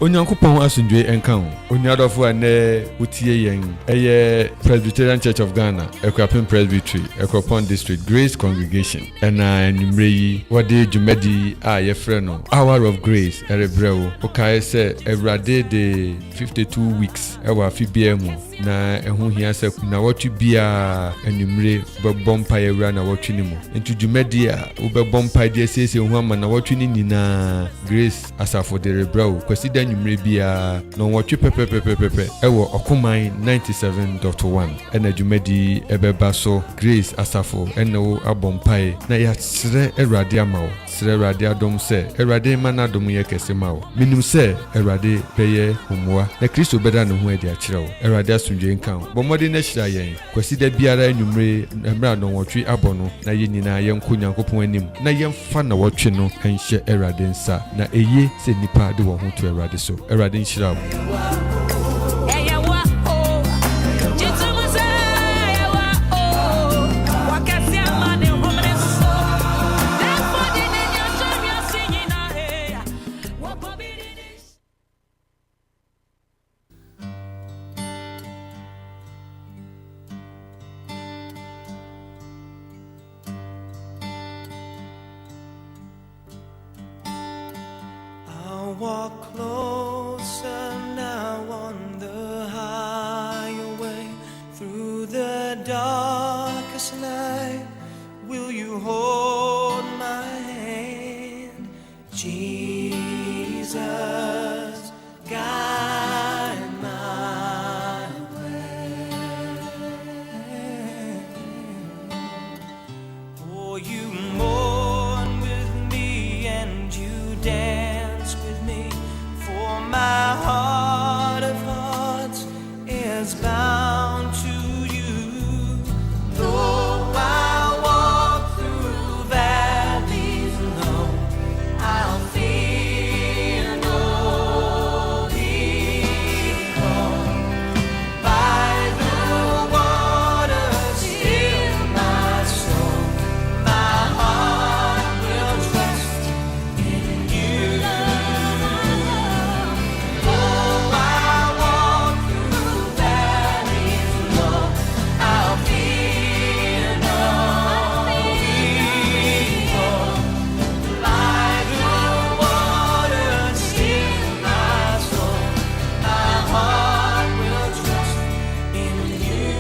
Onyankopon asundwe enka ho. Onyadofo ane utie yen. Eye Presbyterian Church of Ghana, Akuapem Presbytery, Akropong District Grace Congregation. Ena enumreyi wode dwumadi a yefre no Hour of Grace erebrewo. Okae se Ewrade de 52 weeks ewa afibia mu na ehun hia se na watu bia enumre bebompa yewra na watu ni mu. Ntu dwumadi a ubebompa de sese hu ama na watu ni nyina Grace asafo de rebrewo kwasi da nwumre bia no watu pepepepepe ewo Okoman 97.1 ena dwumadi ebeba so Grace asafo eno abompa na ya sere Ewrade amawo sere Ewrade adom se Ewrade mana adom ye kese mawo minum se Ewrade beye humwa na Kristo beda no ho adi akyerewo Ewrade asundwe nkan bomode na hyira yen kwasi da biara enumre emra no wotwe abono na ye nyina ye nko Nyankopon anim na ye mfa na wotwe no enhye Ewrade nsa na eye se nipa de wo ho to Ewrade so Ewrade nhyira wo. Walk closer now on the highway through the darkest night. Will you hold my hand, Jesus? Guide my way. Oh, you mourn with me and you dance with me, for my heart of hearts is bound to you. Though I walk through valleys low, I'll fear no evil. By the waters still my soul, my heart will trust in you. Though I walk through valleys low, I'll fear no evil. By the waters still my soul, my heart will trust in you.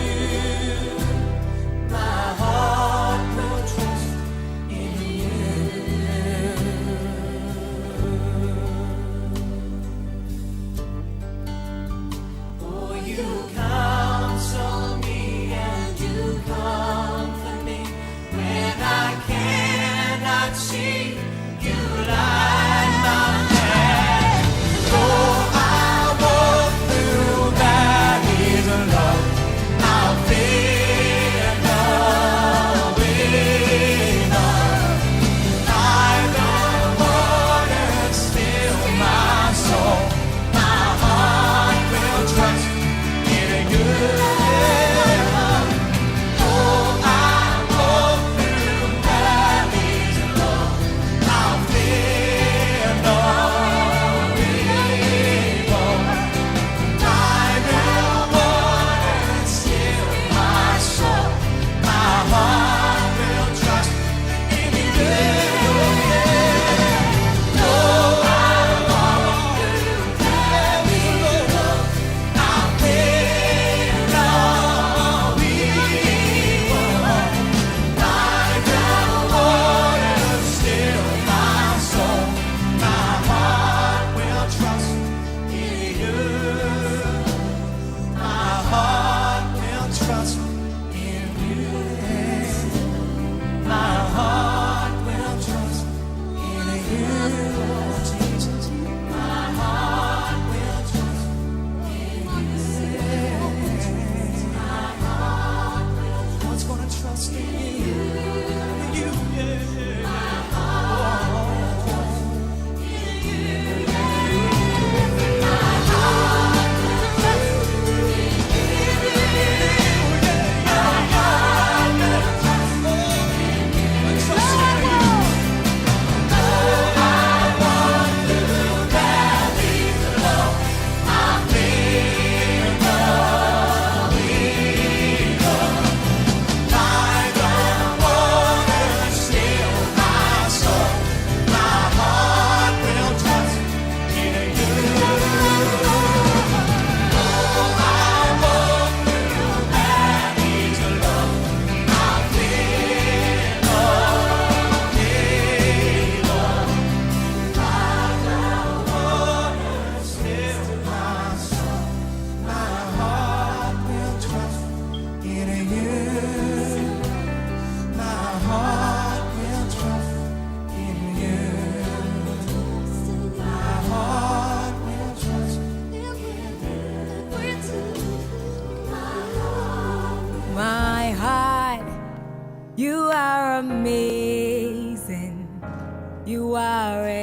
My heart will trust in you. Oh, you counsel me and you comfort me when I cannot see. You light my path. Though I walk through valleys alone, I'll fear no evil. By the waters still my soul, my heart will trust in you. Though I walk through valleys alone,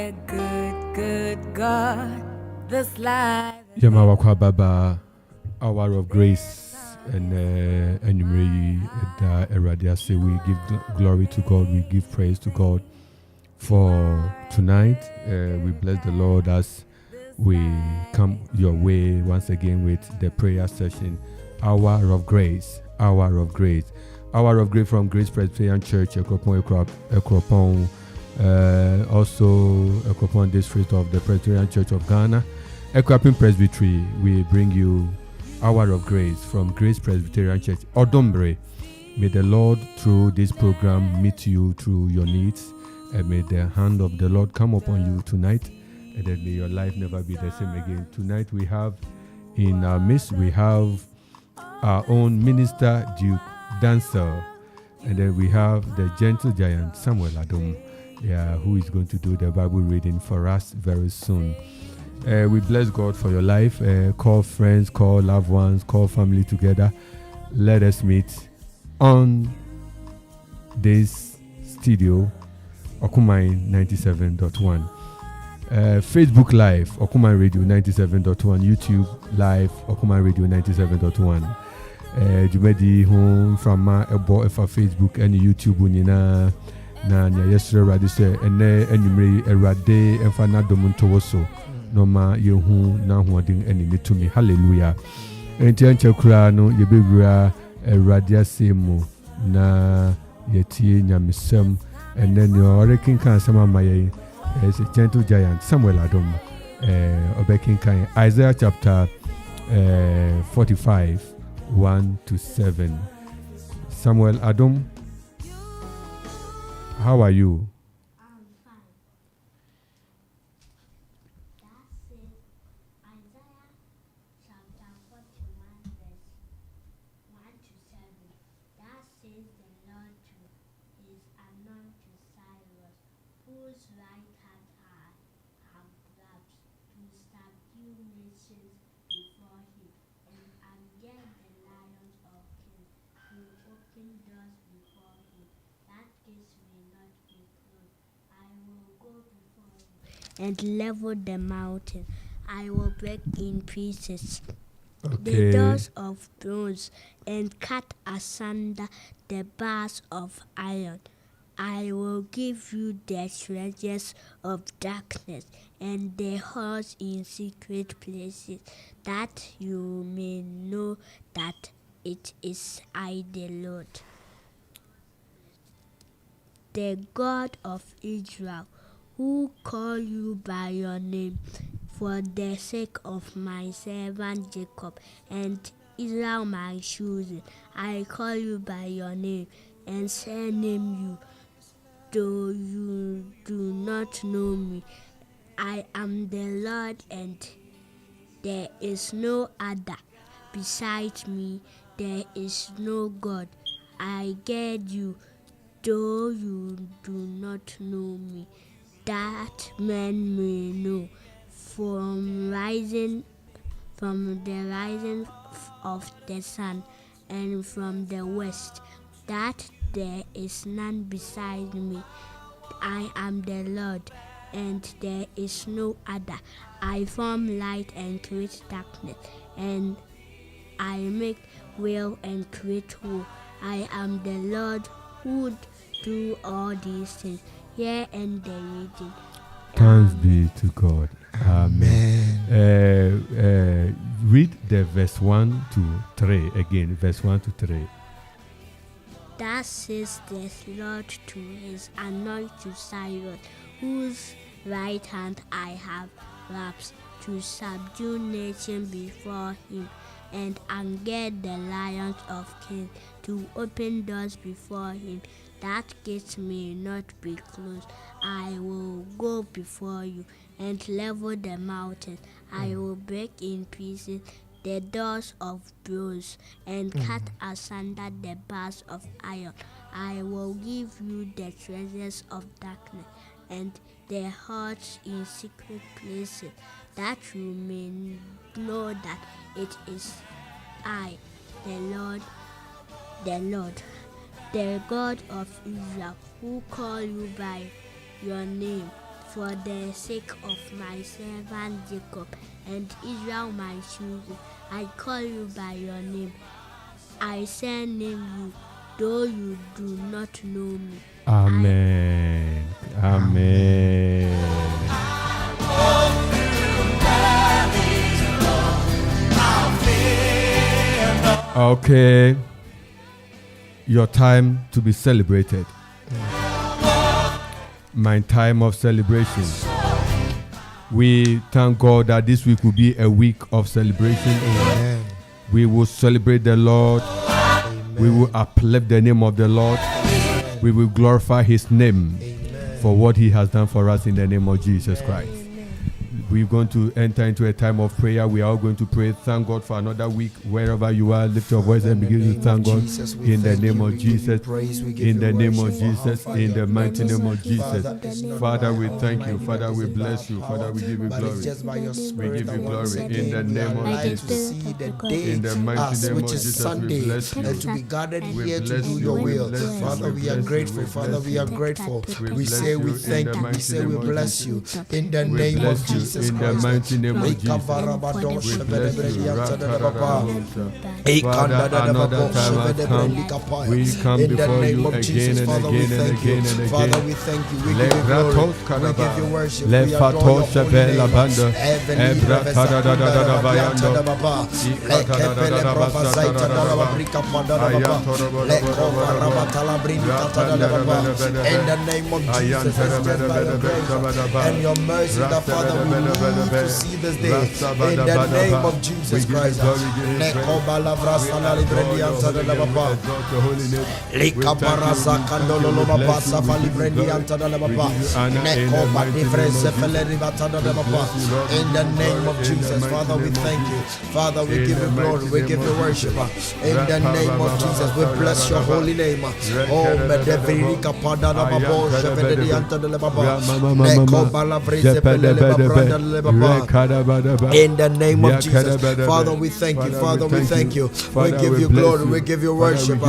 a good, good God. This life. Yamawakwa Baba, hour of grace, and say we give glory to God, we give praise to God for tonight. We bless the Lord as we come your way once again with the prayer session, hour of grace, hour of grace. Hour of Grace from Grace Presbyterian Church, Akropong, also Akropong District of the Presbyterian Church of Ghana, Akuffo Presbytery. We bring you Hour of Grace from Grace Presbyterian Church, Odombre. May the Lord through this program meet you through your needs, and may the hand of the Lord come upon you tonight, and then may your life never be the same again. Tonight we have in our midst, we have our own minister, Duke Dancer, and then we have the gentle giant Samuel Adom, who is going to do the Bible reading for us very soon. We bless God for your life. Call friends, call loved ones, call family together. Let us meet on this studio, Okumai 97.1. Facebook Live, Okumai Radio 97.1. YouTube Live, Okumai Radio 97.1. Jumedi home from my Facebook and YouTube na yesterday radio say ene enumere erade emfa na domunto woso no ma yehu na hoodin eni to me. Hallelujah. Enti anche kura no yebewura erade asemu na yetie nyamesem ene ne orekin kan sama maye is a gentle giant Samuel Adom obekin kan Isaiah chapter 45 1-7. Samuel Adom, how are you? I'm fine. That says Isaiah chapter 41 verse 1-7. That says the Lord to his anointed Cyrus, whose right hand I have grasped, to subdue nations before him, and again the lions of kings, to open doors before him, that gates may not be closed. I will go before you and level the mountain. I will break in pieces the doors of bronze and cut asunder the bars of iron. I will give you the treasures of darkness and the hoards in secret places, that you may know that it is I, the Lord, the God of Israel, who call you by your name, for the sake of my servant Jacob and Israel my chosen. I call you by your name and surname you, though you do not know me. I am the Lord, and there is no other. Besides me, there is no God. I guide you, though you do not know me, that men may know from the rising of the sun and from the west, that there is none beside me. I am the Lord, and there is no other. I form light and create darkness, and I make will and create woe. I am the Lord who do all these things. Here and the reading. Thanks be to God. Amen. Read the verse 1-3 again. Verse 1-3. That says the Lord to his anointed Cyrus, whose right hand I have grasped, to subdue nations before him, and ungirt the lions of kings, to open doors before him, that gates may not be closed. I will go before you and level the mountains. I will break in pieces the doors of bronze and cut asunder the bars of iron. I will give you the treasures of darkness and the hearts in secret places, that you may know that it is I, the Lord, the God of Israel, who call you by your name, for the sake of my servant Jacob and Israel my chosen. I call you by your name. I surname you, though you do not know me. Amen. Amen. Okay. Your time to be celebrated. My time of celebration. We thank God that this week will be a week of celebration. Amen. We will celebrate the Lord. Amen. We will uplift the name of the Lord. Amen. We will glorify his name Amen. for what he has done for us in the name of Jesus Christ. We're going to enter into a time of prayer. We are all going to pray. Thank God for another week. Wherever you are, lift your voice and begin to thank God. In the name of Jesus. In the name of Jesus. In the mighty name of Jesus. Father, we thank you. Father, we bless you. Father, we give you glory. We give you glory. In the name of Jesus. In the mighty name of Jesus, we bless you. And to be gathered We here to bless do you. your We will. bless you. Father, We we are bless you. grateful. We Father, bless we you. are grateful. We We bless say you we in thank the you. We mighty say name we of bless you. In the We name of bless you Jesus in the Christ. mighty name of Jesus. We bless you. Father, another time has come. We come In the before name you of again Jesus, and Father, we again and thank you. again and Father, we again. thank you. We give you glory. We give you worship. We adore your holy name. Heavenly in the name of Jesus, it's just by your grace and your mercy that Father we live to see this day. In the name of Jesus Christ. In the name of Jesus, Father, we thank you. Father, we give you glory, we give you worship. In the name of Jesus, we bless your holy name. Oh, Medevirika Padana Babo, Shevedianta de Baba, Neko Balavrese in the name of Jesus, Father, we thank you. Father, we thank you. We give you glory, we give you worship.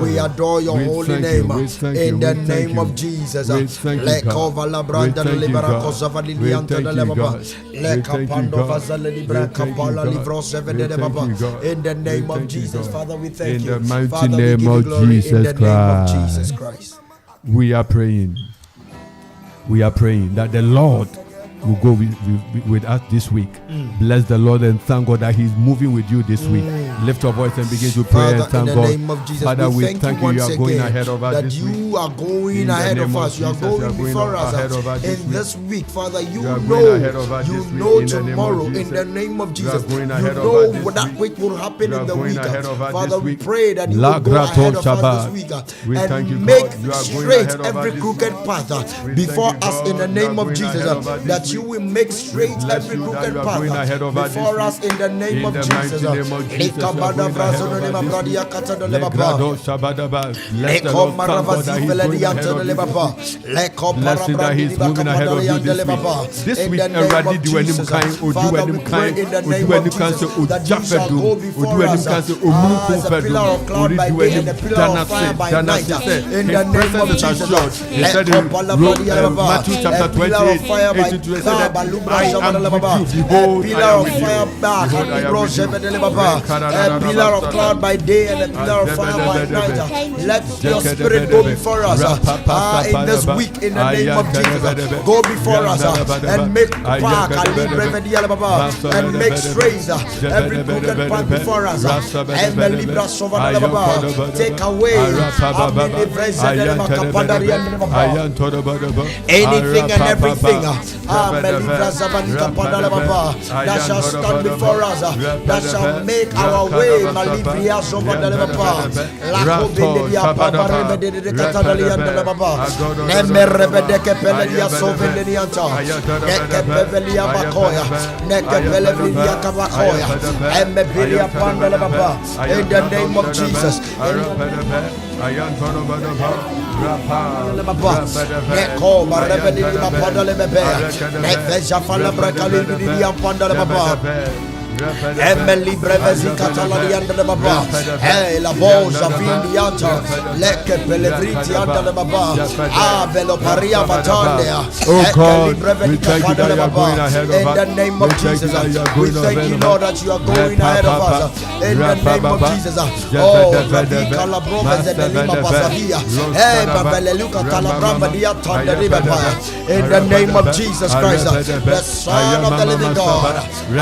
We adore your holy name. In the name of Jesus, Leko Valabranda Libera Kosavalianta de Baba, Leka Pando Vazale Libra Kapala Livro Sevede de Baba. In the name of Jesus, Father, we thank you. In the mighty Father, name we give you of glory. In the Jesus name of Christ. Jesus Christ. We are praying. We are praying that the Lord will go with us this week. Bless the Lord and thank God that He's moving with you this week. Lift your voice and begin to pray and Father, thank in the God. name of Jesus, Father, we thank you. You once are going again ahead of us that this week. you are going In the ahead of name of us. You are Jesus, you are going going before ahead of us us. this In week. this week, Father, you You are going know, ahead of us you this week. know In the name of tomorrow. Jesus. In the name of You are Jesus, going you ahead of know us this that week. which will happen You in are the going week. ahead of us Father, this we week. pray that you La will go grato ahead of Shabbat. us this week We thank you, and God. make You are going straight ahead of every us this crooked week. path We before thank you, us in the God. name You are of going Jesus. ahead of us this That you week. will make straight bless every you that crooked you are going ahead path of us this before week. us in the name In of the Jesus. mighty name of Jesus, you are going ahead of us this week. Legrado Shabadaba. Bless the Lord. Thank God that He's going ahead of you this week. Blessing that He's moving ahead of you this week. This week, already do any kind, or do any kind, or do any kind, or Jaffedu, or do any kind, or Munkumfedu, or do any Danase. In the name of Jesus, He said in Matthew chapter 28, 82, he said that I am with you. Behold, I am with you. Behold, I am with you. A pillar of cloud by day and a pillar of fire by night. Let your spirit go before us in this week in the name of Jesus. Go before us and make park and make straight every crooked path before us. Take away anything and everything that shall stand before us, that shall make our way in the name of Jesus. Emeli brevezi catalani under the baba. Hey, la bosa vindiata. Leke pelevriti under the baba. Ah, veloparia batandea. Oh God, we thank you that you are going ahead of us. In the name of Jesus, we thank you, Lord, that you are going ahead of us. In the name of Jesus. Oh, Radika la broves and the lima pasadia. Hey, Babeleluka talabramba diata the river. In the name of Jesus Christ, the Son of the living God. In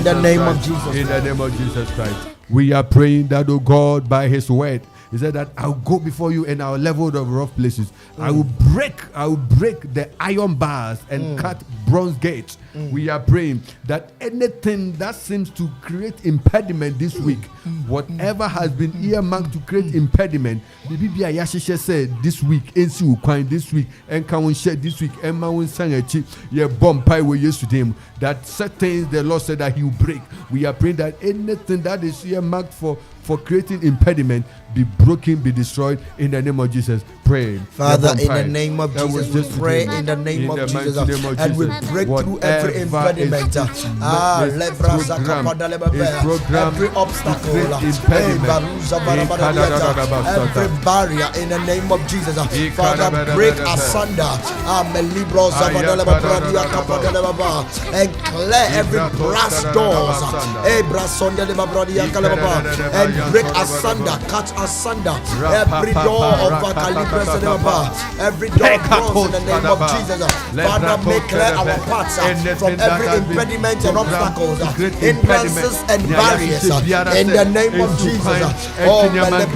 the name of Jesus. In the name of Jesus Christ. We are praying that, oh God, by His word, He said that I'll go before you and I'll level the rough places. I will break the iron bars and cut bronze gates. We are praying that anything that seems to create impediment this week, whatever has been earmarked to create impediment, the Biblia Yashisha said this week, Ensi will find this week, and Kawun shed this week, and Mawun sang a chip, yeah, bomb pie we used to him. That certain the Lord said that He will break. We are praying that anything that is earmarked for creating impediment be broken, be destroyed in the name of Jesus. Pray. Father, in the name of Jesus, we pray in the name of Jesus, and we break through every impediment, every obstacle, every barrier in the name of Jesus. Father, break asunder and clear every brass doors and break asunder, cut asunder every door of every door closed in the name of Jesus. Father, make clear our paths from every impediment and obstacles, hindrances and barriers in the name of Jesus. Oh, anything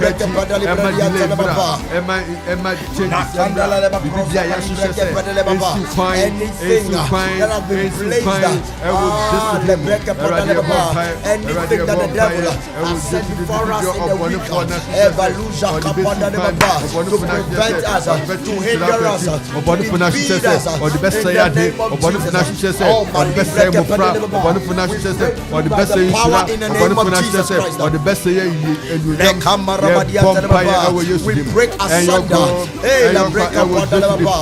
that has been placed, anything that the devil has set before us in the week, to prevent us, to hinder us, to impede us, in the name of Jesus. Oh, by the power in the name of Jesus Christ, we break asunder,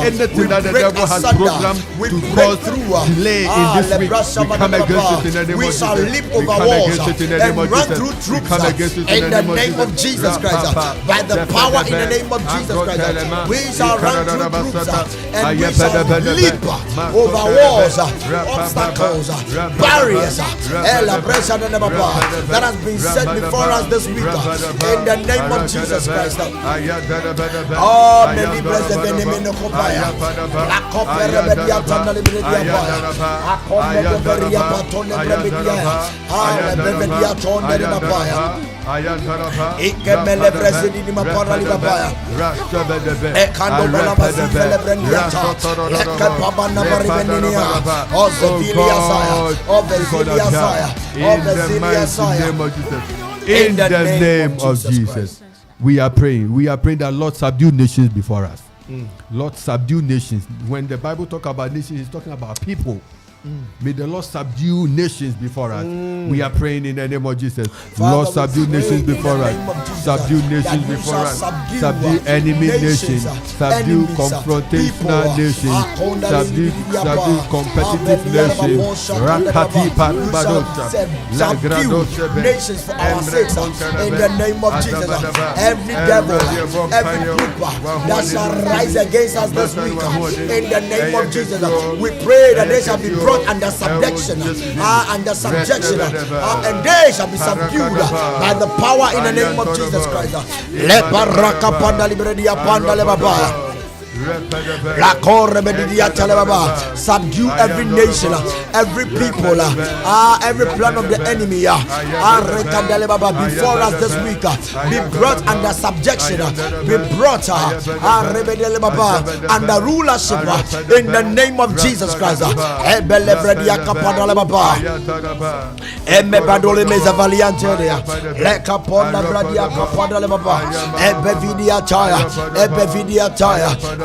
anything that the devil has programmed to cause delay in this week, we come against it in the name of Jesus. We shall leap over walls and run through troops in the name of Jesus Christ. By the power in the name of Jesus Christ, we shall run through troops and we shall leap over walls, obstacles, barriers that has been set before us this week in the name of Jesus Christ. Oh, many blessed enemy no kopaya. La kopera bedia tanda libredia paya. Akombe beria patone bredia. Ah, bredia tone de paya. Ikemele presidi ni mapara li paya. Ekando bela basi fele brendia. Ekapa na baribenia. Ozevilia saya. Ozevilia saya. Ozevilia saya. In the name of Jesus. We are praying that Lord subdue nations before us. Lord subdue nations. When the Bible talks about nations, it's talking about people. May the Lord subdue nations before us. We are praying in the name of Jesus. Father, Lord, subdue nations before us. Subdue nations before us. Subdue enemy nations. Subdue confrontational nations. Subdue competitive nations. Rakati Paribadosha. Nations for our sakes in the name of Jesus. Every devil, every group that shall rise against us this week in the name of Jesus. We pray that they shall be brought under subjection, and they shall be subdued by the power in the name of Jesus Christ. Subdue every nation, every people, every plan of the enemy before us this week. Be brought under subjection, be brought under rulership in the name of Jesus Christ.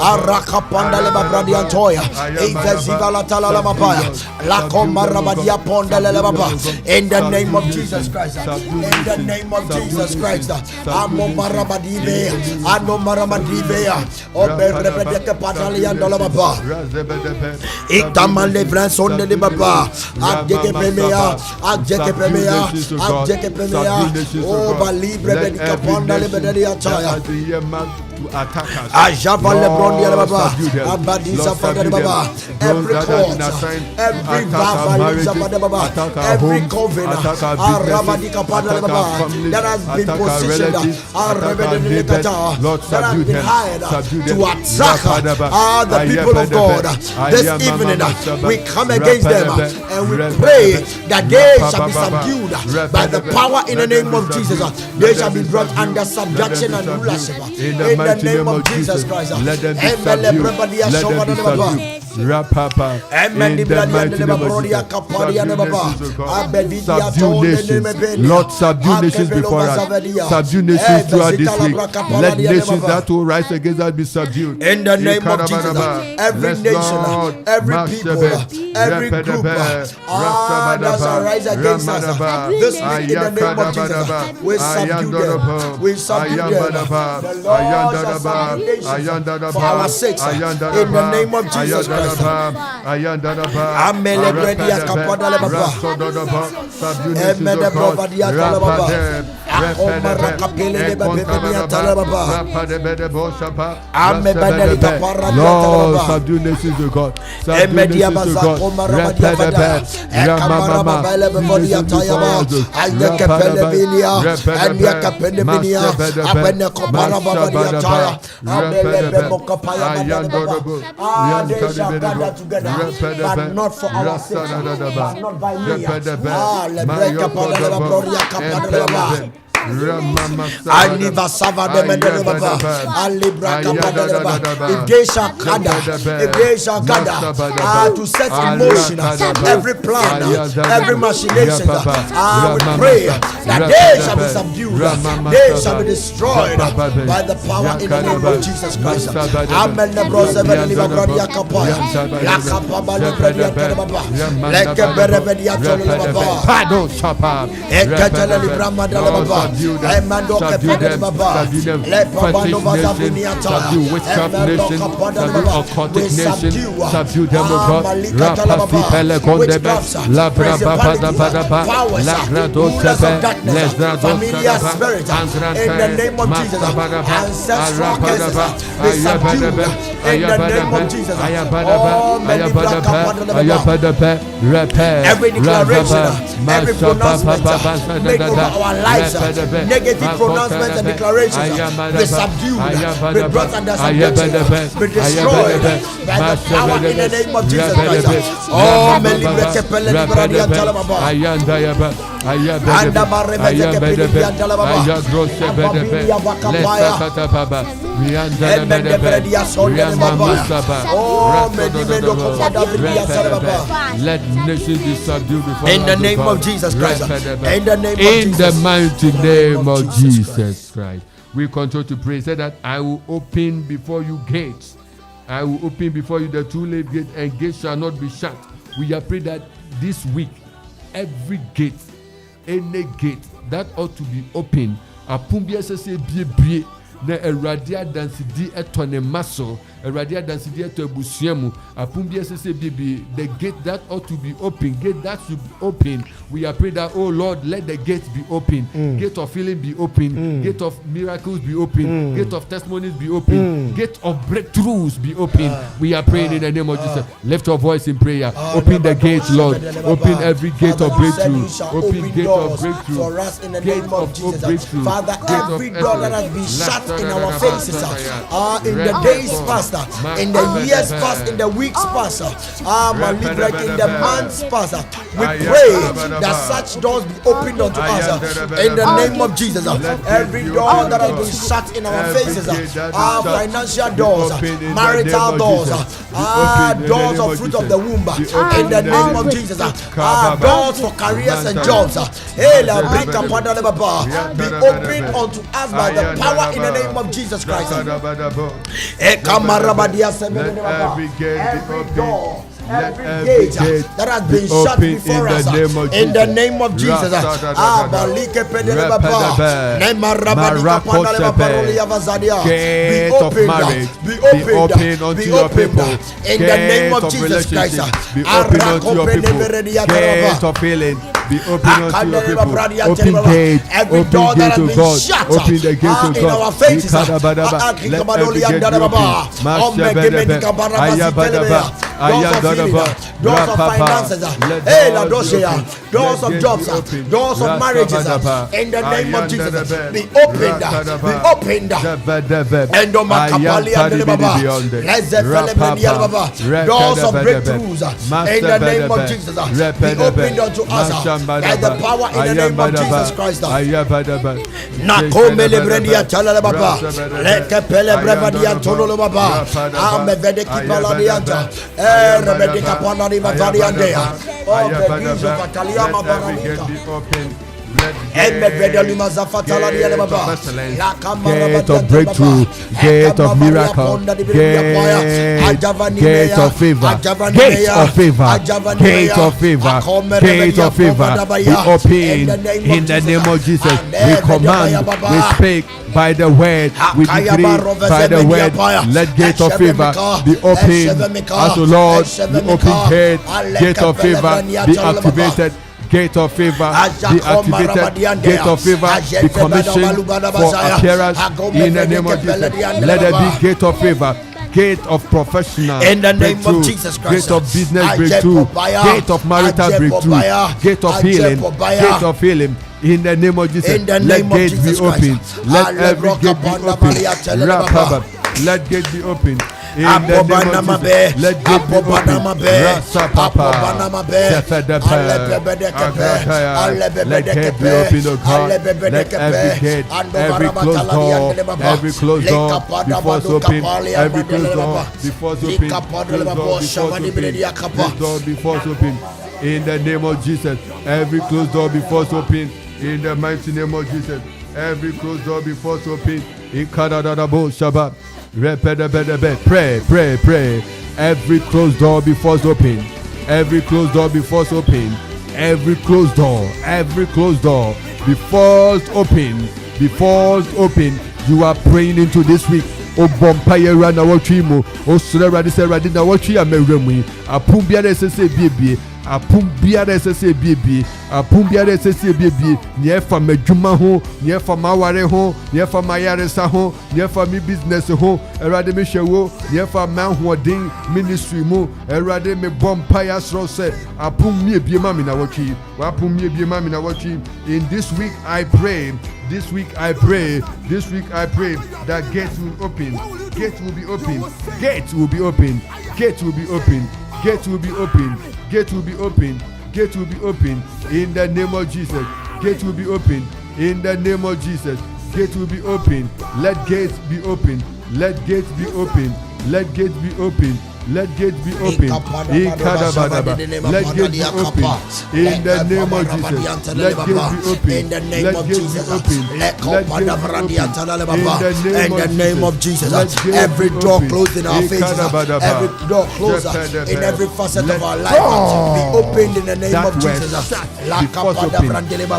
Arakapanda le babradiantoya. Eveziva la talala mapaya. La komarabadia ponda le baba. In the name of Jesus Christ. In the name of Jesus Christ. Amo marabadive. Ano maramadive. Oberebedeke patalianda la baba. Itamale branson de baba. Adeke pemea. Adeke pemea. Adeke pemea. Oh, balibre bedika ponda le bedelia taya. Ajava lebron ya baba. Abadisa fada baba. Every court, every baba, every covenant, that has been positioned, that has been hired to attack the people of God. This evening, we come against them and we pray that they shall be subdued by the power in the name of Jesus. They shall be brought under subjection and rulership in the name of Jesus Christ. Let them be subdued. Let them be subdued. Rapapa. In the mighty name of Jesus. Subdue nations. Lord, subdue nations before us. Subdue nations throughout this week. Let nations that will rise against us be subdued. In the name of Jesus. Every nation, every people, every group that shall rise against us this week in the name of Jesus. We subdue them. We subdue them. The Lord shall subdue nations for our sakes. In the name of Jesus Christ. Amele bredia kapada le baba. Emede brovadia tala baba. Akomara kapele le baba tala baba. Amebadeli kapara tala baba. Subdue nations of God. Emedia baza komara badia baba. Ekamara baba le baba taya baba. Ayeke pele binia. Anya kapele binia. Abene kopara baba dia taya. Amele bebo kapaya baba. They shall gather together, but not for our sake, but not by me. Aliva Sava de Medeba, Alibra Capadeba. If they shall gather, to set in motion every plan, every machination, we pray that they shall be subdued, they shall be destroyed by the power in the name of Jesus Christ. Amen. The brother Livabradia Capaya, La Capaba Libradia Baba, like a Berevedia Tolaba, Pado Chapa, Ekatala Librama Dalaba. Subdue them, subdue witchcraft nation, subdue occultic nation, subdue them, O God. Rapasi Pelegondebe, Labra Baba Badaba, Lagrado Sebe, Lesgrado Sebe, in the name of Jesus, ancestral curses, be subdued in the name of Jesus. Every declaration, every pronouncement made over our lives, negative pronouncements and declarations, be subdued, be brought under subjection, be destroyed by the power in the name of Jesus Christ. Oh, let nations be subdued before in the name of Jesus Christ. In the name of Jesus. The mighty name of Jesus Christ. We continue to pray. Say that I will open before you gates. I will open before you the two-leaf gate, and gates shall not be shut. We are praying that this week, every gate, any gate that ought to be open, apumbia se bie na eradia dansidi etone maso, eradia dansidi etobusiemu, apumbia se bie the gate that ought to be open, gate that should be open. We are praying that, oh Lord, let the gate be open, gate of healing be open, gate of miracles be open, gate of testimonies be open, gate of breakthroughs be open. We are praying in the name of Jesus. Lift your voice in prayer. Open the gates, Lord. Open every gate of breakthrough. Open gate of breakthrough. For us in the name of Jesus. Father, every door that has been shut in our faces, in the days past, in the years past, in the weeks past, in the months past, we pray that such doors be opened unto us in the name of Jesus. Every door that has been shut in our faces, financial doors, marital doors, doors of fruit of the womb, in the name of Jesus, doors for careers and jobs, be opened unto us by the power in the name of Jesus Christ. Every door, every gate that has been shut before us in the name of Jesus. Gate of marriage be open unto your people. In the name of Jesus Christ, be open unto your people. Gate of healing be open unto your people. Open gate, every door that has been shut in our faces. Let every gate be open. Doors of finances, doors of jobs, doors of marriages, in the name of Jesus, be opened, and doors of breakthroughs, in the name of Jesus, be opened unto us, by the power in the name of Jesus Christ. Gate of breakthrough, gate of miracle, gate of favor, gate of favor, gate of favor, gate of favor, be open in the name of Jesus. We command, we speak by the word, we decree by the word. Let gate of favor be open as the Lord, the open gate of favor be activated. Gate of favor be activated. Gate of favor be commissioned for appearance in the name of Jesus. Let there be gate of favor, gate of professional in the name breakthrough, of Jesus Christ. gate of business breakthrough, gate of marital breakthrough, gate of healing, gate of healing. In the name of Jesus, let gate be open. Let every gate be open. Let gate be open. In the name of Jesus, let gate be open. Rasa Papa, let gate be open, oh God. Let every gate, every closed door, before it's open, every closed door before it's open, before it's open. In the name of Jesus, every closed door before it's open. In the mighty name of Jesus, every closed door before it's open. In Kadadabo Shabbat. Pray. Every closed door before it's open. Every closed door before it's open. Every closed door before it's open. Before it's open. You are praying into this week. O bompire rana watchimo. O sreradi seradi na watchi ameremu. Apumbia sese bibi. Apumbia sese bibi. Niefa medjuma ho, niefa maware ho, niefa mayaresa ho, niefa mi business ho, erade me hwewo, niefa manhodin ministry mu, erade me bompire sro se, apummi ebiema mi na watchi. Wapummi ebiema mi na watchi. In this week I pray. This week I pray that gates will open. Gates will be open. Gates will be open. Gates will be open. Gates will be open. Gates will be open. Gates will be open in the name of Jesus. Gates will be open in the name of Jesus. Gates will be open. Let gates be open. Let gates be open. Let gates be open. Let gates be open. Let gates be open. In the name of Jesus. Let gates be open. In the name of Jesus. In the name of Jesus. Every door closed in our faces. Every door closed in every facet of our life. Be opened in the name of Jesus.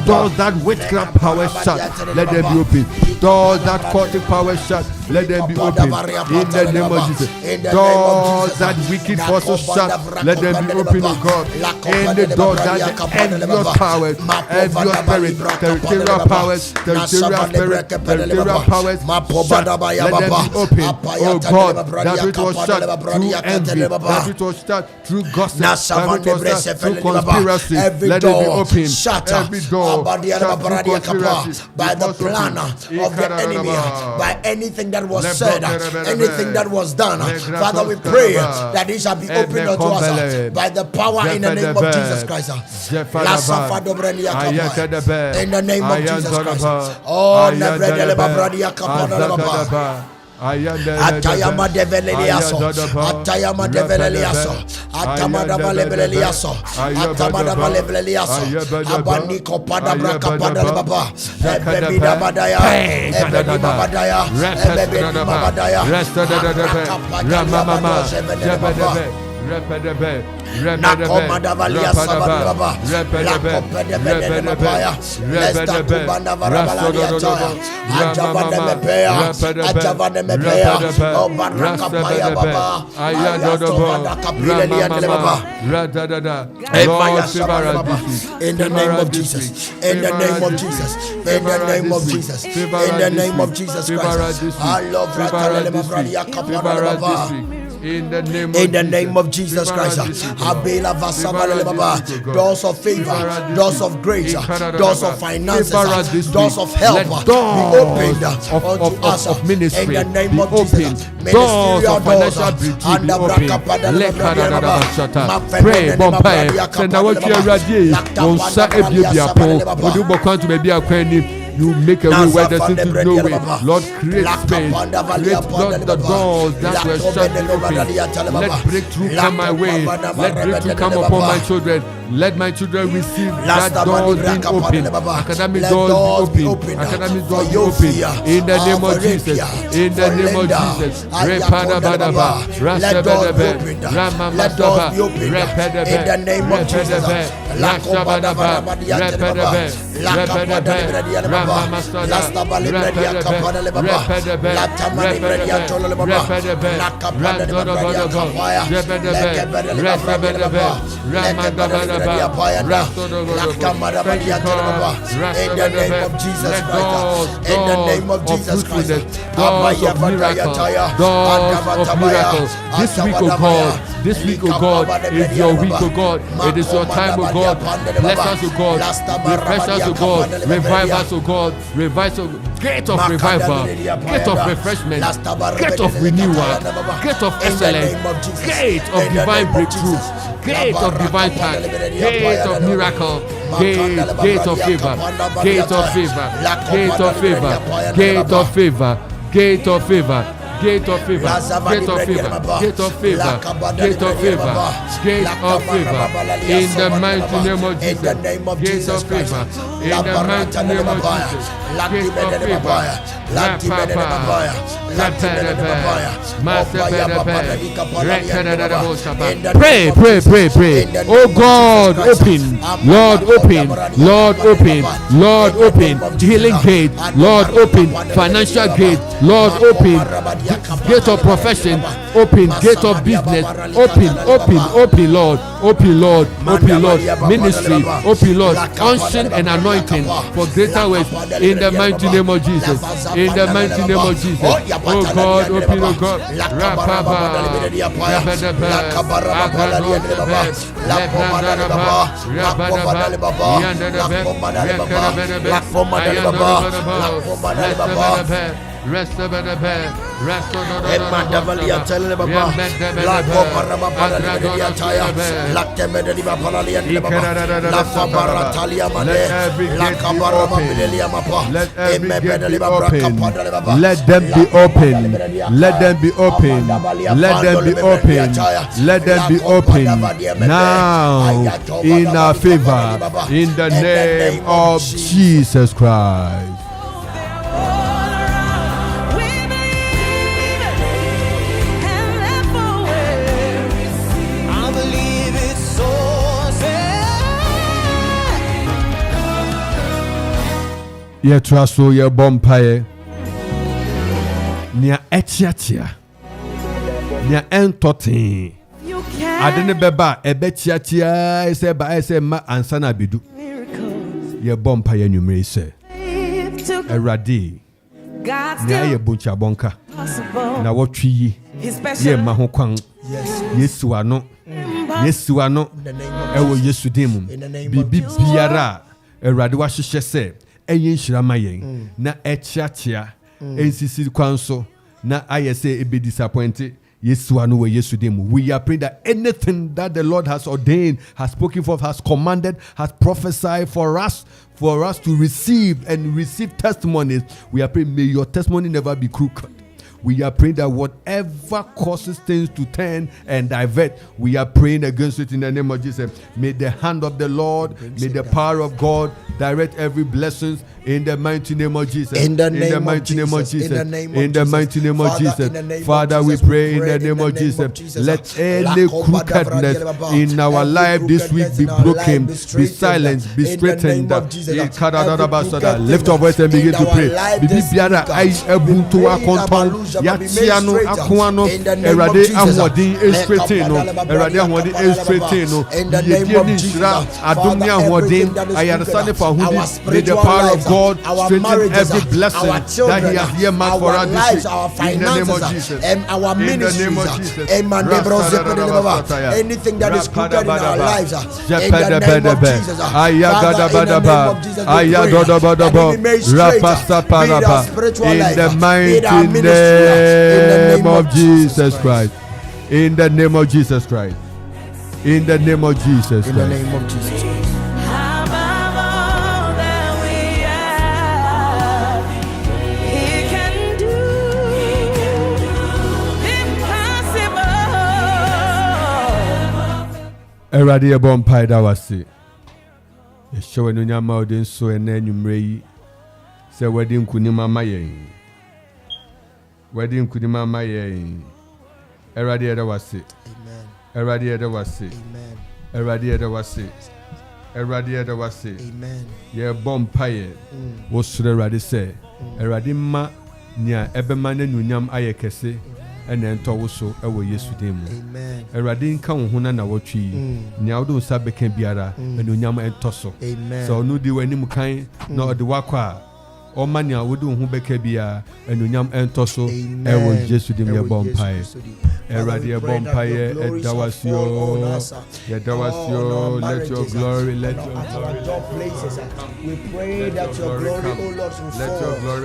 Doors that witchcraft power shut, let them be open. Doors that cultic power shut, let them be open. In the name of Jesus. Doors that wicked forces shut, let them be open, oh God. And the door that the envious powers, envious spirit, territorial powers, shut, let them be open, oh God. That which was shut through envy, that which was shut through gossip, that which was shut through conspiracy, let them be open. Every door shut through conspiracy, by the plan of the enemy, by anything that was said, anything that was done. Father, we pray that it shall be opened unto us by the power in the name of Jesus Christ. In the name of Jesus Christ. Oh, Atayama develeliaso, Atayama develeliaso, Atamada valebeliaso, Atamada valebeliaso, Abaniko pada pada baba, Baby Dabadaya, Baby Babadaya, Baby Babadaya, Rapadabe, Nakomada valia sababa, Lakopede Bedebaya, Lesta Kubanda Varabaladia, Ajavane Mepea, Ajavane Mepea, O Barakapaya Baba, Ayatovada Kapilelia Baba, in the name of Jesus, in the name of Jesus, in the name of Jesus, in the name of Jesus Christ, I love Ratalema Bradia Kapana Baba. In the name of Jesus Christ, Abela Vasabale Baba, doors of favor, doors of grace, doors of finances, doors of help be opened unto us in the name of Jesus. Doors of financial breakthrough be opened. Pray, Bombay, send out your radio. Don't say if you be a poor, would you go to maybe a queen? You make a way where there seems to be no way. Lord, create space. Create the doors that were shut open. Let breakthrough come my way. Let breakthrough come upon my children. Let my children receive that doors being open. Academic doors be open. Academic doors be open. In the name of Jesus. In the name of Jesus. Repadabadaba. Rasabadabe. Ramamasaba. Repadabe. In the name of Jesus. Rasabadaba. Repadabe. Repadabe. Lasta Balibredia Capana Lebaba, Lata Malibredia Tolababa, Lacapana Capaya, in the name of Jesus Christ, in the name of Jesus Christ, doors of miracles. This week, oh God, is your week, oh God. It is your time, oh God. Bless us, oh God. Refresh us, oh God. Revive us, oh God. Revive us. Gate of revival, gate of refreshment, gate of renewal, gate of excellence, gate of divine breakthrough, gate of divine touch, gate of miracle, gate of favor, gate of favor, gate of favor, gate of favor, gate of favor. Gate of favor, gate of favor, gate of favor, gate of favor, gate of favor, in the mighty name of Jesus, gate of favor, in the mighty name of Jesus, gate of favor, pray, pray, pray, pray. Oh God, open, Lord, open, Lord, open, Lord, open, healing gate, Lord, open, financial gate, Lord, open. Gate of profession, open. Gate of business, open, Lord, open, Lord, open, Lord. Ministry, open, Lord. Unction and anointing for greater works in the mighty name of Jesus. In the mighty name of Jesus. Oh God, open, oh God. Rest of the bed, rest of the bed. Mandavalia tell Baba, La Coparaba Paladia Taya, La Temediva Palalia, La Fabaratalia Mane, La Cabaraba Pilia Mapa, let them be open, let them be open, let them be open, let them be open now in our favor, in the name of Jesus Christ. Ye traso ye bompaye nia echiatia nia entotin adene beba ebechiatia ese ma ansana bidu ye bompaye numere se erade nia ye buncha bonka na wotwi yi ye ma ho kwan yesu ano ewo yesu demu bibi biara erade wa hwehwe se eyin shirama yen na echiatia ensisi kwanso na ayese ebe disappointed yesu anu we yesu demu. We are praying that anything that the Lord has ordained, has spoken forth, has commanded, has prophesied for us to receive and receive testimonies, we are praying, may your testimony never be crooked. We are praying that whatever causes things to turn and divert, we are praying against it in the name of Jesus. May the hand of the Lord, may the power of God direct every blessing in the mighty name of Jesus. In the mighty name of Jesus. In the mighty name of Jesus. Father, we pray in the name of Jesus. Let any crookedness in our life this week be broken, be silenced, be straightened. Lift your voice and begin to pray. Bibi biara ai ebuntu akonton yatia no akoano erade ahodi straighten no erade ahodi straighten no yedie ni shira adom ni ahodi ayarsane for hudi. May the power of God straighten every blessing that He has here marked for us this week. In the name of Jesus. And our ministries, anything that is crooked in our lives, in the name of Jesus, Father, in the name of Jesus, in the name of Jesus Christ. In the name of Jesus Christ. In the name of Jesus Christ. Eradi ebon paida wasi. Yeshowe no nyama odin so ene nwumre yi. Se wedding kunima mayen. Wedding kunima mayen. Eradi eda wasi. Amen. Eradi eda wasi. Amen. Eradi eda wasi. Eradi eda wasi. Amen. Ye bom paye. Wo sure eradi se. Eradi ma nya ebema na nunyam aye kese. Ene ento wo so ewo Yesu dem mu. Amen. Eradi nka wo ho na wotwi nya wodo nsa beka biara enunyam ento so. Amen. So no di wani mu kan na ode wakwa o mania wodo ho beka biara enunyam ento so ewo Yesu dem ye bom paye. Eradi e bom paye edawasio yedawasio. Let your glory, let your glory places. We pray that your glory, O Lord, will fall.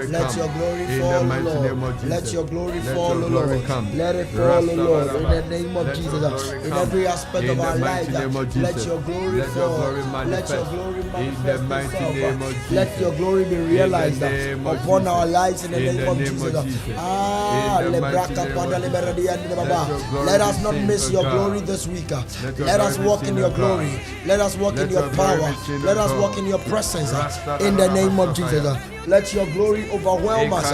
Let your glory fall, Lord. Let your glory fall, Lord. Let it fall, Lord. In the name of Jesus. In every aspect of our life, let your glory fall. Let your glory manifest itself. Let your glory be realized upon our lives in the name of Jesus. Let us not miss your glory this week. Let us walk in your glory. Let us walk in your power. Let us walk in your presence in the name of Jesus. Let your glory overwhelm us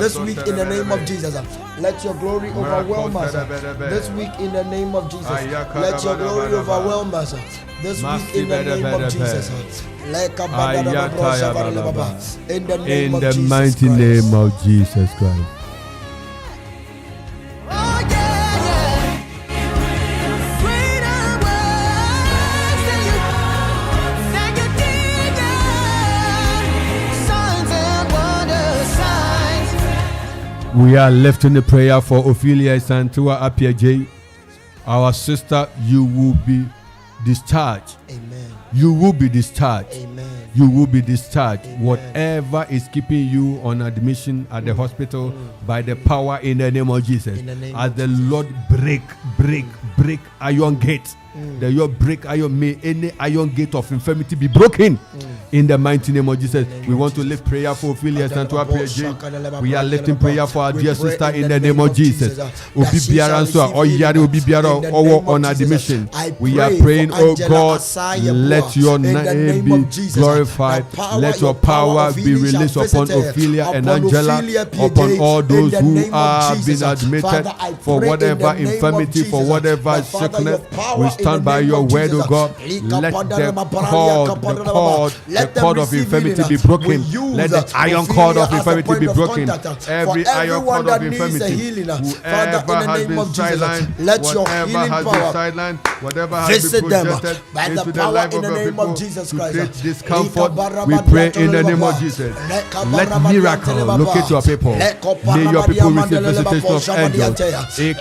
this week in the name of Jesus. Let your glory overwhelm us this week in the name of Jesus. Let your glory overwhelm us this week in the name of Jesus. In the mighty name of Jesus Christ. We are lifting the prayer for Ophelia Santua Apia J. Our sister, you will be discharged. Amen. You will be discharged. Amen. You will be discharged. Amen. Whatever is keeping you on admission at the hospital, by the power in the name of Jesus. As the Lord break iron gates. The Lord break iron, may any iron gate of infirmity be broken. In the mighty name of Jesus, we want to lift prayer for Ophelia Santua PJ. We are lifting prayer for our dear sister in the name of Jesus. Obi biara so oyare obi biara owo on admission. We are praying, oh God, let your name be glorified. Let your power be released upon Ophelia and Angela, upon all those who are being admitted for whatever infirmity, for whatever sickness. We stand by your word, oh God. Let the cord of infirmity be broken. Let the iron cord of infirmity be broken. Every iron cord of infirmity, whoever has been sidelined, whatever has been sidelined, whatever has been projected into the life of your people to create discomfort, we pray in the name of Jesus. Let miracle locate your people. May your people receive visitation of angels. In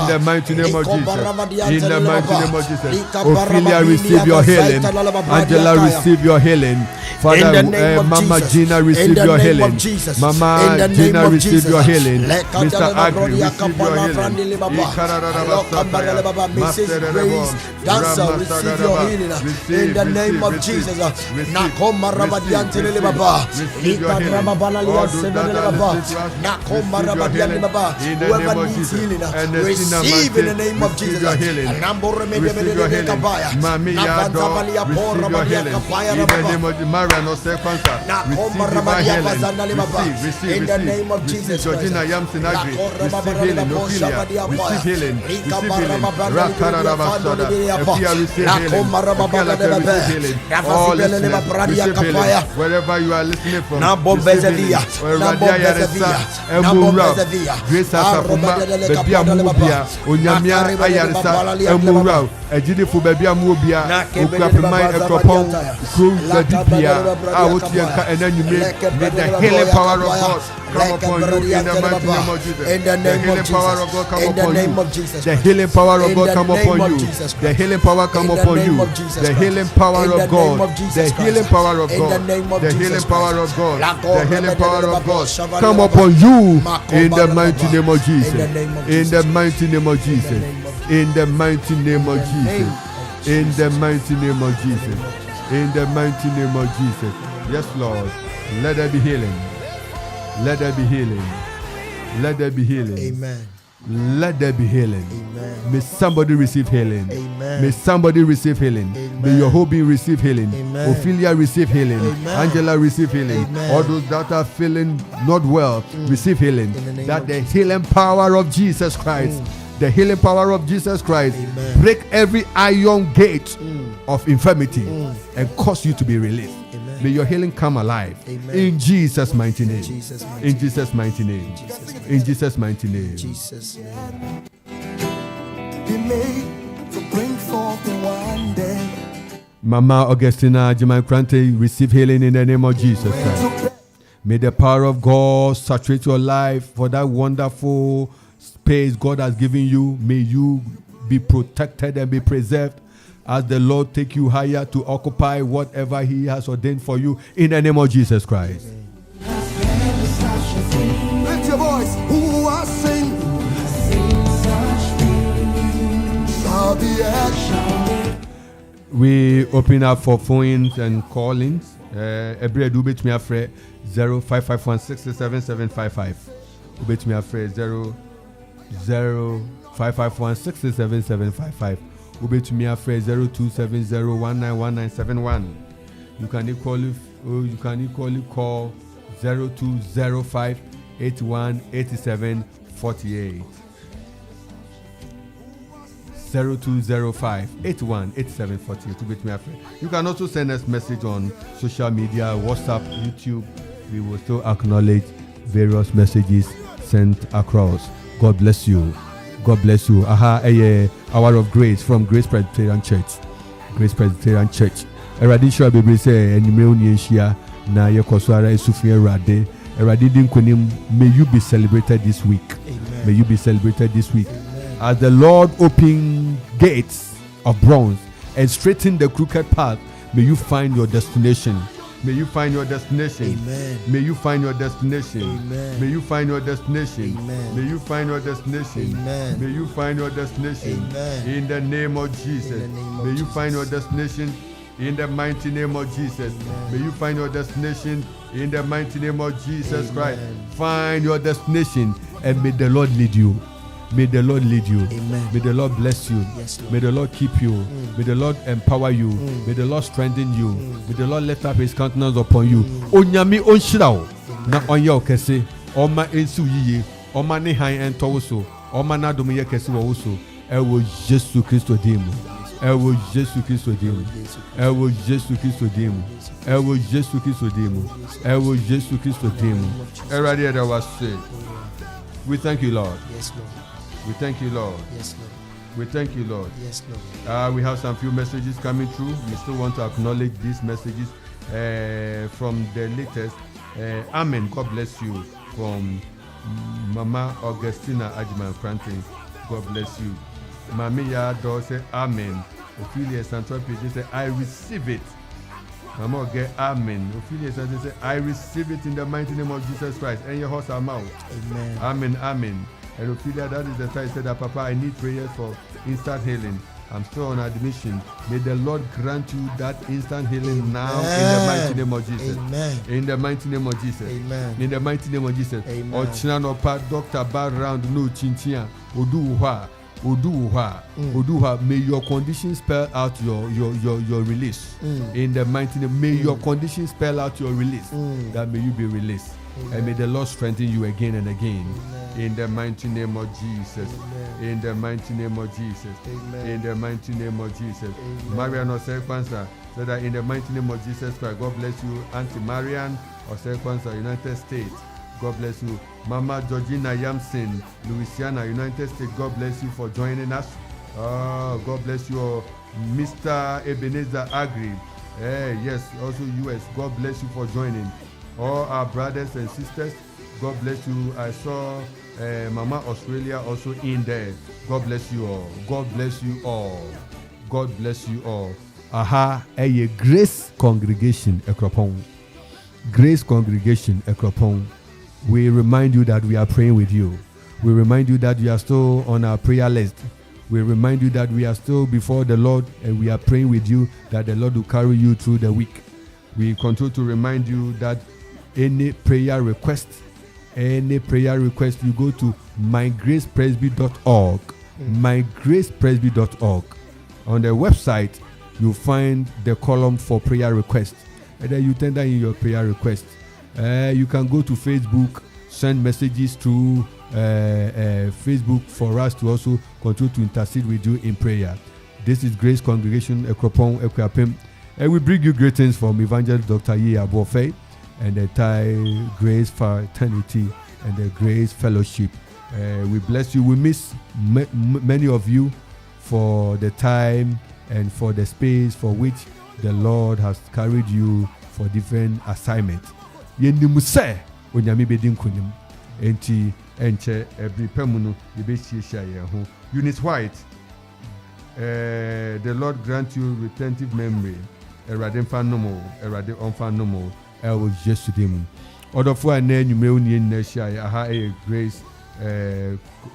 the mighty name of Jesus. In the mighty name of Jesus. Ophelia, receive your healing. Angela, receive your healing. Father, Mama Gina, receive your healing. Mama Gina, receive your healing. Mr. Agri, receive your healing. Mrs. Grace, Dancer, receive your healing. In the name of Jesus. Nakoma Rabadiante Baba. Whoever needs healing, receive in the name of Jesus. Receive your healing. Mami Yado, receive your healing. In the name of Mara no Sequenza, receive divine healing. Receive in the name of Jesus. Georgina Yamsinagri, receive healing. Ophelia, receive healing. Receive healing. Rakarabasada, Ophelia, receive healing. Ophelia, receive healing. All listeners, receive healing. Wherever you are listening from, receive healing. Grace Asafuma, Baby Amubia, Onyamia Ayarisa, Emura, Ejidifo Baby Amubia, Akuffo, Akropong-Akuapem, Awotienka, and then you may the healing power of God come upon you in the mighty name of Jesus. In the name of Jesus. The healing power of God come upon you. The healing power come upon you. The healing power of God. The healing power of God. The healing power of God. The healing power of God come upon you in the mighty name of Jesus. In the mighty name of Jesus. In the mighty name of Jesus. In the mighty name of Jesus. In the mighty name of Jesus. Yes, Lord. Let there be healing. Let there be healing. Let there be healing. Amen. Let there be healing. Amen. May somebody receive healing. Amen. May somebody receive healing. Amen. May your whole being receive healing. Amen. Ophelia receive healing. Amen. Angela receive healing. Amen. All those that are feeling not well receive healing. That the healing power of Jesus Christ. The healing power of Jesus Christ. Amen. Break every iron gate of infirmity and cause you to be released. Amen. May your healing come alive. Amen. In Jesus' mighty name. Jesus' In Jesus' mighty name. In Jesus' mighty name. Jesus' name. Be made to bring forth in one day. Mama Augustina Jimankrante, receive healing in the name of Jesus Christ. May the power of God saturate your life for that wonderful space God has given you. May you be protected and be preserved as the Lord take you higher to occupy whatever He has ordained for you in the name of Jesus Christ. Lift your voice. Who I sing. Shall be action. We open up for phones and callings. Every do bet me afraid 0551677755. Bet me afraid 0551677755. Bet me afraid 0270191971. You can equally call 0205818748. 0205818748. You can also send us message on social media, WhatsApp, YouTube. We will still acknowledge various messages sent across. God bless you. God bless you. Hour of Grace from Grace Presbyterian Church. Grace Presbyterian Church. Eradi shua bebe say enime oni ehia na yekosara esufie erade. Eradi din konim, may you be celebrated this week. Amen. May you be celebrated this week. As the Lord open gates of bronze and straighten the crooked path, may you find your destination. May you find your destination. Amen. May you find your destination. Amen. May you find your destination. Amen. May you find your destination. Amen. May you find your destination. Amen. In the name of Jesus. In the name of May you Jesus. find your destination. In the mighty name of Jesus. Amen. May you find your destination. In the mighty name of Jesus Christ. Amen. Find your destination and may the Lord lead you. May the Lord lead you. Amen. May the Lord bless you. Yes, Lord. May the Lord keep you. May the Lord empower you. May the Lord strengthen you. May the Lord lift up His countenance upon you. Onyami onshirawo na onye okese. Oma ensu yiye. Oma ne han entowoso. Oma na dom ye kese wo so. Ewo Jesus Christo dimu. Ewo Jesus Christo dimu. Ewo Jesus Christo dimu. Ewo Jesus Christo dimu. Ewo Jesus Christo dimu. Eradi that was said. We thank you, Lord. Yes, Lord. We thank you, Lord. Yes, Lord. We thank you, Lord. Yes, Lord. We have some few messages coming through. We still want to acknowledge these messages from the latest. Amen. God bless you. From Mama Augustina Ajman Franklin. God bless you. Mami ya do say amen. Ophelia Central Page say I receive it. Mama get amen. Ophelia Central say I receive it in the mighty name of Jesus Christ. And your horse am out. Amen. Amen. Amen. And Ophelia, that is the time I said that Papa, I need prayers for instant healing. I'm still on admission. May the Lord grant you that instant healing now in the mighty name of Jesus. Amen. In the mighty name of Jesus. Amen. In the mighty name of Jesus. Amen. Ochinopa Dr. Bar round no chinchia. Oduha. May your condition spell out your release. In the mighty name. May your condition spell out your release. That may you be released. And may the Lord strengthen you again and again. In the mighty name of Jesus. In the mighty name of Jesus. In the mighty name of Jesus. Marian Osekwansa said that in the mighty name of Jesus Christ, God bless you, Auntie Marian Osekwansa, United States. God bless you. Mama Georgina Yamson, Louisiana, United States. God bless you for joining us. God bless you, Mr. Ebenezer Agri. Yes, also US. God bless you for joining. All our brothers and sisters, God bless you. I saw Mama Australia also in there. God bless you all. God bless you all. God bless you all. A Grace Congregation Akropong. Grace Congregation Akropong. We remind you that we are praying with you. We remind you that you are still on our prayer list. We remind you that we are still before the Lord and we are praying with you that the Lord will carry you through the week. We continue to remind you that any prayer request, you go to mygracepresby.org. Mygracepresby.org. On the website, you'll find the column for prayer request. And then you tender in your prayer request. You can go to Facebook, send messages through Facebook for us to also continue to intercede with you in prayer. This is Grace Congregation Akropong-Akuapem. And we bring you greetings from Evangelist Dr. Yi Abofe and the Thai Grace Fraternity and the Grace Fellowship. We bless you. We miss many of you for the time and for the space for which the Lord has carried you for different assignments. Yenimuse onyame bedin kunim enti enche every pemuno yebeshia ho. Eunice White, the Lord grant you retentive memory. Erade mfanomo, erade onfanomo. Was yesterday. Other for a name you may only a Grace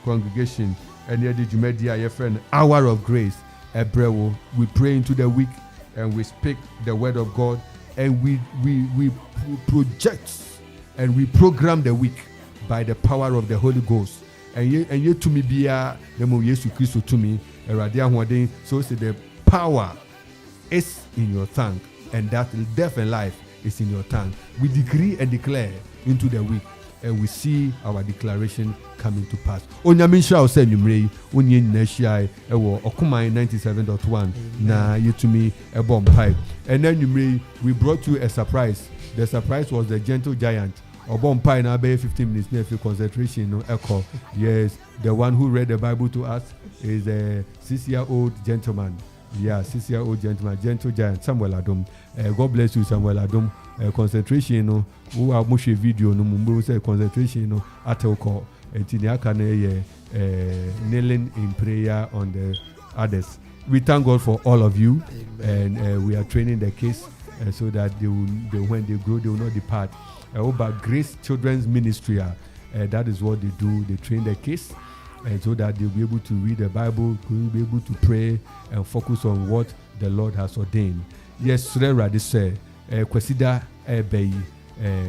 congregation and the Jumedia, your friend, hour of grace. Ebrewo, we pray into the week and we speak the word of God and we project and we program the week by the power of the Holy Ghost. And you to me be a Yesu Christ to me, so say the power is in your tongue, and that death and life is in your tongue. We decree and declare into the week, and we see our declaration coming to pass. Onyaminsha ose numrei onye nyashia ewo Okumai 97.1 na yetumi ebom pipe. And then numrei we brought you a surprise. The surprise was the gentle giant. Obom pipe na be 15 minutes near concentration no echo. Yes, the one who read the Bible to us is a 6-year-old gentleman. Yeah, 6-year-old gentleman, gentle giant, Samuel Adom. God bless you, Samuel Adom. Concentration, no, who are much video, no, Mumbu say concentration, no, at all call. And Tiniakane, kneeling in prayer on the others. We thank God for all of you. Amen. And we are training the kids so that when they grow, they will not depart. About Grace Children's Ministry, that is what they do. They train the kids. And so that they'll be able to read the Bible, will be able to pray and focus on what the Lord has ordained. Yes, Surera, this say, Kwesida Bay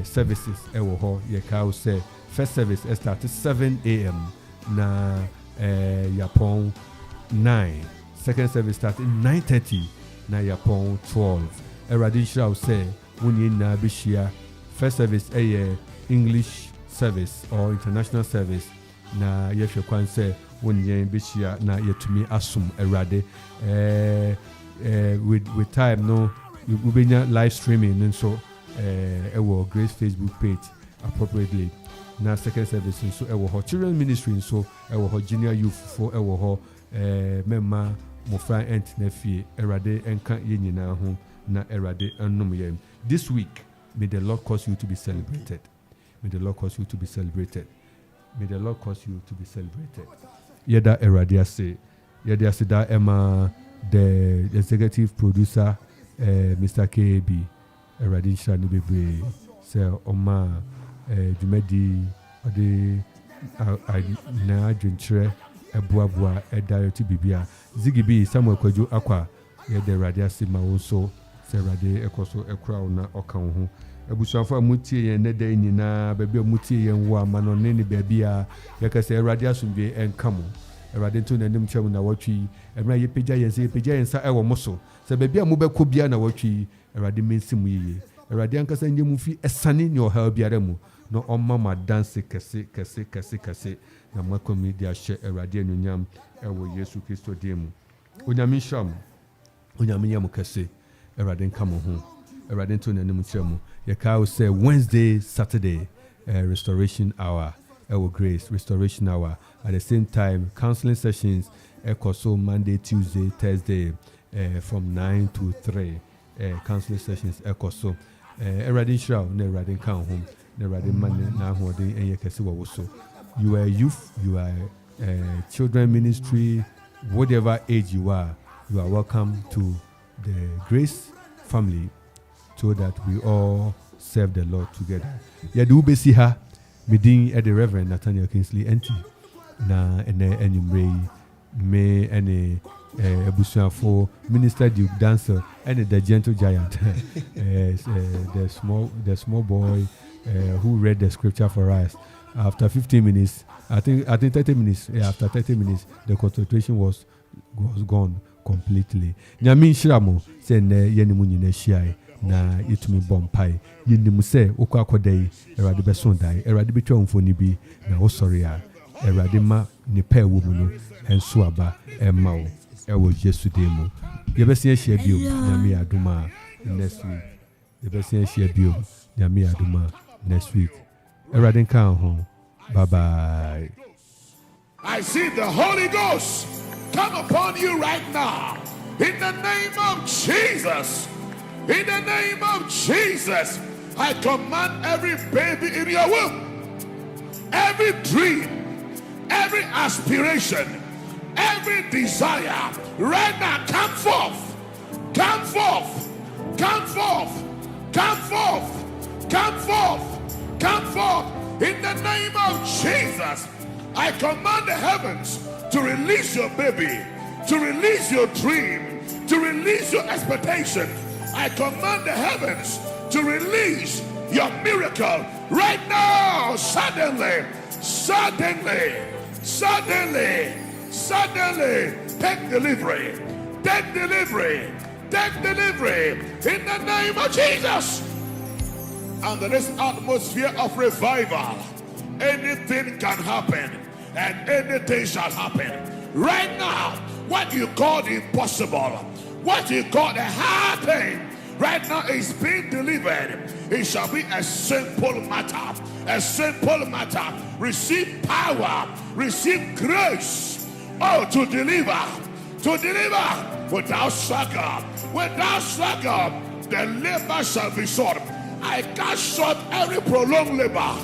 services, Yekao say, first service started 7 a.m. na Yapon 9. Second service started 9:30 na Yapon 12. Radisha say, Unyin na Bishia, first service English service or international service. Na yehwe kwan se wonye bishia na yetumi asum erade with time no we benya live streaming and so ewo Grace Facebook page appropriately na second service so ewo ho children ministry so ewo ho junior youth for ewo ho memma mofra ent na fie erade enka ye nyina ho na erade annum ye. This week may the Lord cause you to be celebrated. May the Lord cause you to be celebrated. May the Lord cause you to be celebrated. Yeda Eradia say, Yɛde aseda Emma, the executive producer, Mr. KB, Awurade nhyira no bebree. Sɛ ɔma dwumadi ɔde na adwenkyerɛ ɛboaboa ɛda yɛto bibia. Ziggy B, Samuel Kwadwo Akwa, yɛde Awurade ase ma wo nso sɛ Awurade ɛkɔ so ɛkora wo na ɔka wo ho. Abusuafo a mutie yɛn ne da nyinaa baabi a mutie yɛn wo ama no ne baabi a yɛka sɛ Awurade asomdwe ɛnka mo. Awurade nto n'anim kyerɛ mo na wɔtwi ɛmra yɛpagya yɛn sa ɛwɔ mo so sɛ baabi a mobɛkɔ bia na wɔtwi Awurade mensi mu yiye. Awurade ankasa nyɛ mu fi ɛsane ne ɔhaw biara mu na ɔma ma danse kɛse na moakɔmi de ahyɛ Awurade anuonyam ɛwɔ Yesu Kristo din mu. Onyame nhyira mo, onyame yɛ mo kɛse, Awurade nka mo ho, Awurade nto n'anim kyerɛ mo. Yɛka wo sɛ Wednesday, Saturday, restoration hour, Grace, restoration hour. At the same time, counseling sessions, so Monday, Tuesday, Thursday, from 9 to 3. Counseling sessions, so. Eradin Shroud, ne Radin Count Home, ne Radin Money, now holding and Yakasiwa so. You are youth, you are children ministry, whatever age you are welcome to the Grace family, so that we all serve the Lord together. Yadu besi ha meeting at the Reverend Nathaniel Kingsley Entsie na ene me ene ebusuafo Minister Duke Dancer and the gentle giant the small boy who read the scripture for us. After 15 minutes, I think 30 minutes, after 30 minutes the concentration was gone completely. Nyame nhyiramo se ne yenimu nyina hyiae na yetumi bompai yenimu se okọ akodai Awurade beso dai Awurade betwa mfoni bi na wo sori a Awurade ma ne pa ewo mu no enso aba emma wo ewo Yesu dem mu yebesi ahia bio nyame adoma next week yebesi ahia bio nyame adoma next week Awurade nka ho bye bye. I see the Holy Ghost come upon you right now. In the name of Jesus. In the name of Jesus. I command every baby in your womb, every dream, every aspiration, every desire, right now, come forth. Come forth. Come forth. Come forth. Come forth. Come forth. In the name of Jesus. I command the heavens to release your baby, to release your dream, to release your expectation. I command the heavens to release your miracle right now. Suddenly, suddenly, suddenly, suddenly, take delivery, take delivery, take delivery in the name of Jesus. Under this atmosphere of revival, anything can happen and anything shall happen. Right now, what you call the impossible, what you call the hard thing, right now is being delivered. It shall be a simple matter. A simple matter. Receive power, receive grace. Oh, to deliver without struggle. Without struggle, the labor shall be short. I cut short every prolonged labor.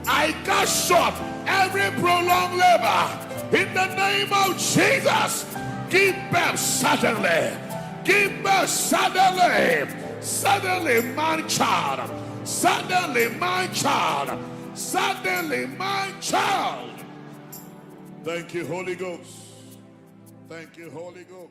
I cut short every prolonged labor. In the name of Jesus, give birth suddenly. Give birth suddenly. Suddenly, my child. Suddenly, my child. Suddenly, my child. Thank you, Holy Ghost. Thank you, Holy Ghost.